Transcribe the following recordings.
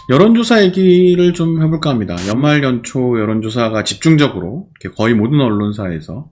여론조사 얘기를 좀 해볼까 합니다. 연말 연초 여론조사가 집중적으로 이렇게 거의 모든 언론사에서,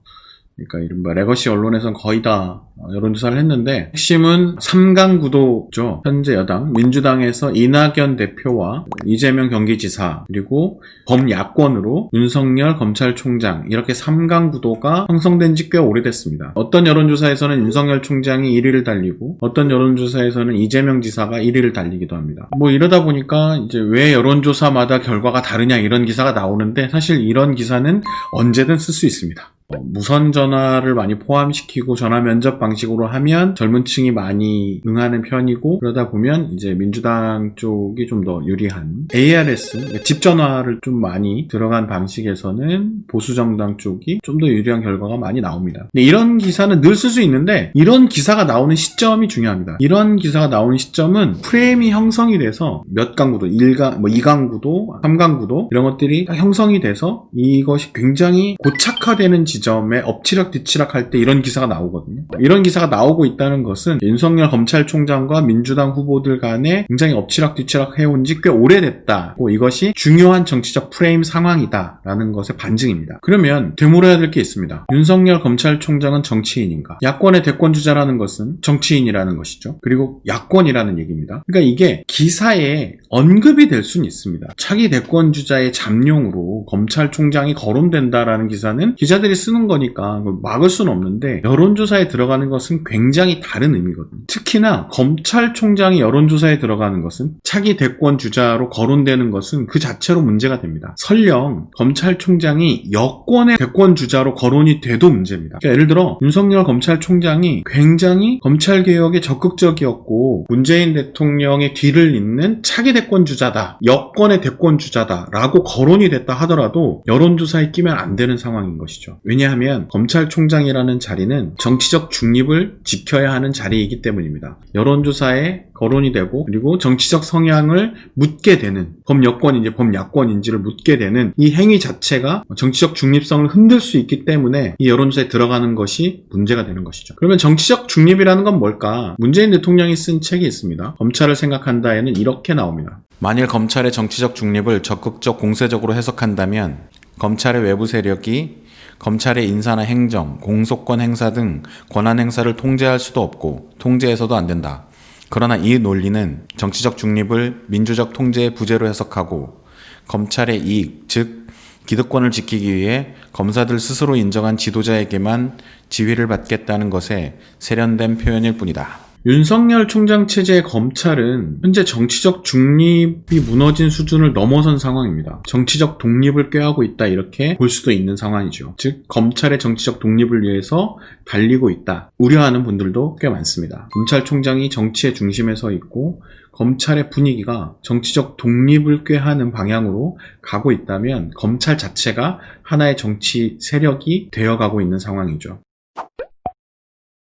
그러니까 이른바 레거시 언론에선 거의 다 여론조사를 했는데, 핵심은 3강 구도죠. 현재 여당 민주당에서 이낙연 대표와 이재명 경기지사, 그리고 범야권으로 윤석열 검찰총장, 이렇게 3강 구도가 형성된 지 꽤 오래됐습니다. 어떤 여론조사에서는 윤석열 총장이 1위를 달리고, 어떤 여론조사에서는 이재명 지사가 1위를 달리기도 합니다. 뭐 이러다 보니까 이제 왜 여론조사마다 결과가 다르냐, 이런 기사가 나오는데, 사실 이런 기사는 언제든 쓸 수 있습니다. 무선 전화를 많이 포함시키고 전화 면접 방식으로 하면 젊은 층이 많이 응하는 편이고, 그러다 보면 이제 민주당 쪽이 좀 더 유리한 ARS, 집 전화를 좀 많이 들어간 방식에서는 보수 정당 쪽이 좀 더 유리한 결과가 많이 나옵니다. 근데 이런 기사는 늘 쓸 수 있는데, 이런 기사가 나오는 시점이 중요합니다. 이런 기사가 나오는 시점은 프레임이 형성이 돼서 몇 강 구도, 1강, 2강 구도, 3강 구도, 이런 것들이 딱 형성이 돼서 이것이 굉장히 고착화되는 지점에 엎치락 뒤치락 할 때 이런 기사가 나오거든요. 이런 기사가 나오고 있다는 것은 윤석열 검찰총장과 민주당 후보들 간에 굉장히 엎치락 뒤치락 해온 지 꽤 오래됐다. 이것이 중요한 정치적 프레임 상황이다라는 것의 반증입니다. 그러면 되물어야 될 게 있습니다. 윤석열 검찰총장은 정치인인가? 야권의 대권주자라는 것은 정치인이라는 것이죠. 그리고 야권이라는 얘기입니다. 그러니까 이게 기사에 언급이 될 수는 있습니다. 차기 대권주자의 잠룡으로 검찰총장이 거론된다라는 기사는 기자들이 쓰는 거니까 막을 수는 없는데, 여론조사에 들어가는 것은 굉장히 다른 의미거든요. 특히나 검찰총장이 여론조사에 들어가는 것은, 차기 대권주자로 거론되는 것은 그 자체로 문제가 됩니다. 설령 검찰총장이 여권의 대권주자로 거론이 돼도 문제입니다. 그러니까 예를 들어 윤석열 검찰총장이 굉장히 검찰개혁에 적극적이었고 문재인 대통령의 뒤를 잇는 차기 대권주자다, 여권의 대권주자다 라고 거론이 됐다 하더라도 여론조사에 끼면 안 되는 상황인 것이죠. 왜냐하면 검찰총장이라는 자리는 정치적 중립을 지켜야 하는 자리이기 때문입니다. 여론조사에 거론이 되고, 그리고 정치적 성향을 묻게 되는, 범여권인지 범야권인지를 묻게 되는 이 행위 자체가 정치적 중립성을 흔들 수 있기 때문에 이 여론조사에 들어가는 것이 문제가 되는 것이죠. 그러면 정치적 중립이라는 건 뭘까? 문재인 대통령이 쓴 책이 있습니다. 검찰을 생각한다에는 이렇게 나옵니다. 만일 검찰의 정치적 중립을 적극적 공세적으로 해석한다면 검찰의 외부 세력이 검찰의 인사나 행정, 공소권 행사 등 권한 행사를 통제할 수도 없고 통제해서도 안 된다. 그러나 이 논리는 정치적 중립을 민주적 통제의 부재로 해석하고 검찰의 이익, 즉 기득권을 지키기 위해 검사들 스스로 인정한 지도자에게만 지휘를 받겠다는 것에 세련된 표현일 뿐이다. 윤석열 총장 체제의 검찰은 현재 정치적 중립이 무너진 수준을 넘어선 상황입니다. 정치적 독립을 꾀하고 있다, 이렇게 볼 수도 있는 상황이죠. 즉 검찰의 정치적 독립을 위해서 달리고 있다, 우려하는 분들도 꽤 많습니다. 검찰총장이 정치의 중심에 서 있고 검찰의 분위기가 정치적 독립을 꾀하는 방향으로 가고 있다면 검찰 자체가 하나의 정치 세력이 되어가고 있는 상황이죠.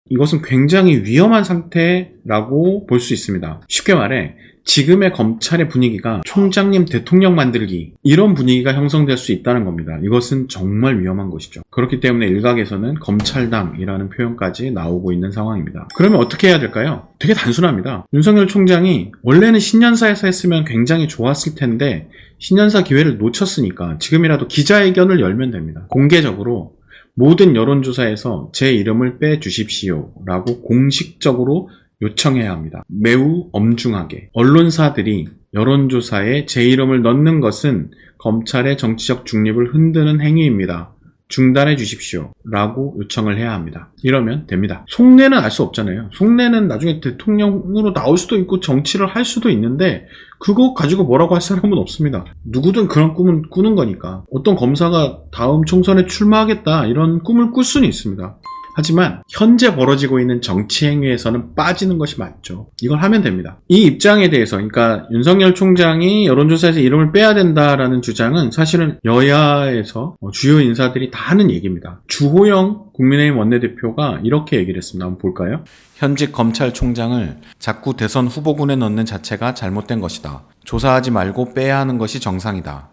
이것은 굉장히 위험한 상태라고 볼 수 있습니다. 쉽게 말해 지금의 검찰의 분위기가 총장님 대통령 만들기, 이런 분위기가 형성될 수 있다는 겁니다. 이것은 정말 위험한 것이죠. 그렇기 때문에 일각에서는 검찰당이라는 표현까지 나오고 있는 상황입니다. 그러면 어떻게 해야 될까요? 되게 단순합니다. 윤석열 총장이 원래는 신년사에서 했으면 굉장히 좋았을 텐데 신년사 기회를 놓쳤으니까 지금이라도 기자회견을 열면 됩니다. 공개적으로 모든 여론조사에서 제 이름을 빼주십시오 라고 공식적으로 요청해야 합니다. 매우 엄중하게. 언론사들이 여론조사에 제 이름을 넣는 것은 검찰의 정치적 중립을 흔드는 행위입니다. 중단해 주십시오 라고 요청을 해야 합니다. 이러면 됩니다. 속내는 알 수 없잖아요. 속내는 나중에 대통령으로 나올 수도 있고 정치를 할 수도 있는데 그거 가지고 뭐라고 할 사람은 없습니다. 누구든 그런 꿈은 꾸는 거니까. 어떤 검사가 다음 총선에 출마하겠다, 이런 꿈을 꿀 수는 있습니다. 하지만 현재 벌어지고 있는 정치 행위에서는 빠지는 것이 맞죠. 이걸 하면 됩니다. 이 입장에 대해서, 그러니까 윤석열 총장이 여론조사에서 이름을 빼야 된다라는 주장은 사실은 여야에서 주요 인사들이 다 하는 얘기입니다. 주호영 국민의힘 원내대표가 이렇게 얘기를 했습니다. 한번 볼까요? 현직 검찰총장을 자꾸 대선 후보군에 넣는 자체가 잘못된 것이다. 조사하지 말고 빼야 하는 것이 정상이다.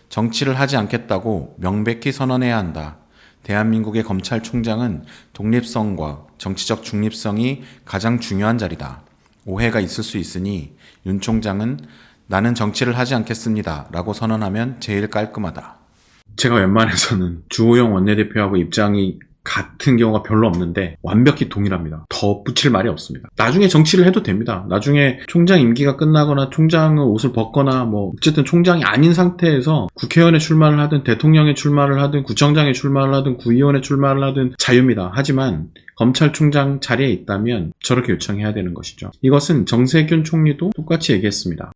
정치를 하지 않겠다고 명백히 선언해야 한다. 대한민국의 검찰총장은 독립성과 정치적 중립성이 가장 중요한 자리다. 오해가 있을 수 있으니 윤 총장은 나는 정치를 하지 않겠습니다. 라고 선언하면 제일 깔끔하다. 제가 웬만해서는 주호영 원내대표하고 입장이 같은 경우가 별로 없는데 완벽히 동일합니다. 더 붙일 말이 없습니다. 나중에 정치를 해도 됩니다. 나중에 총장 임기가 끝나거나 총장은 옷을 벗거나 뭐 어쨌든 총장이 아닌 상태에서 국회의원에 출마를 하든 대통령에 출마를 하든 구청장에 출마를 하든 구의원에 출마를 하든 자유입니다. 하지만 검찰총장 자리에 있다면 저렇게 요청해야 되는 것이죠. 이것은 정세균 총리도 똑같이 얘기했습니다.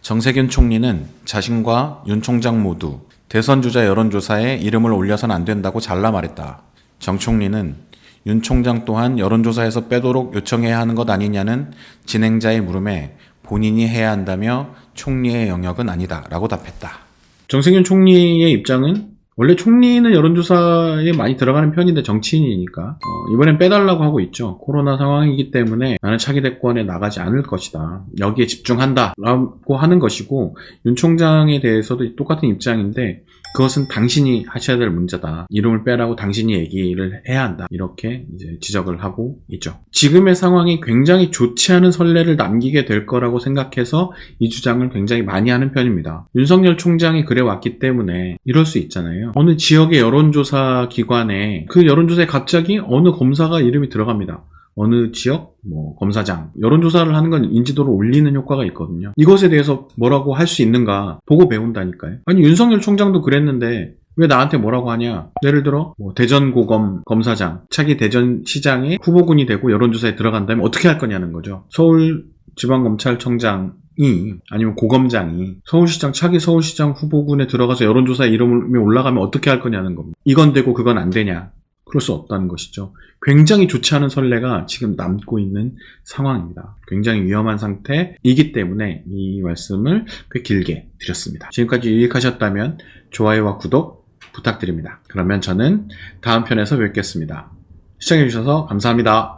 정세균 총리는 자신과 윤 총장 모두 대선 주자 여론조사에 이름을 올려선 안 된다고 잘라 말했다. 정 총리는 윤 총장 또한 여론조사에서 빼도록 요청해야 하는 것 아니냐는 진행자의 물음에 본인이 해야 한다며 총리의 영역은 아니다 라고 답했다. 정세균 총리의 입장은 원래 총리는 여론조사에 많이 들어가는 편인데 정치인이니까 이번엔 빼달라고 하고 있죠. 코로나 상황이기 때문에 나는 차기 대권에 나가지 않을 것이다. 여기에 집중한다 라고 하는 것이고 윤 총장에 대해서도 똑같은 입장인데 그것은 당신이 하셔야 될 문제다. 이름을 빼라고 당신이 얘기를 해야 한다. 이렇게 이제 지적을 하고 있죠. 지금의 상황이 굉장히 좋지 않은 선례를 남기게 될 거라고 생각해서 이 주장을 굉장히 많이 하는 편입니다. 윤석열 총장이 그래 왔기 때문에 이럴 수 있잖아요. 어느 지역의 여론조사 기관에 그 여론조사에 갑자기 어느 검사가 이름이 들어갑니다. 어느 지역 검사장 여론조사를 하는 건 인지도를 올리는 효과가 있거든요. 이것에 대해서 뭐라고 할 수 있는가 보고 배운다니까요. 아니 윤석열 총장도 그랬는데 왜 나한테 뭐라고 하냐. 예를 들어 대전고검 검사장 차기 대전시장의 후보군이 되고 여론조사에 들어간다면 어떻게 할 거냐는 거죠. 서울지방검찰청장이 아니면 고검장이 차기 서울시장 후보군에 들어가서 여론조사에 이름이 올라가면 어떻게 할 거냐는 겁니다. 이건 되고 그건 안 되냐. 그럴 수 없다는 것이죠. 굉장히 좋지 않은 선례가 지금 남고 있는 상황입니다. 굉장히 위험한 상태이기 때문에 이 말씀을 꽤 길게 드렸습니다. 지금까지 유익하셨다면 좋아요와 구독 부탁드립니다. 그러면 저는 다음 편에서 뵙겠습니다. 시청해주셔서 감사합니다.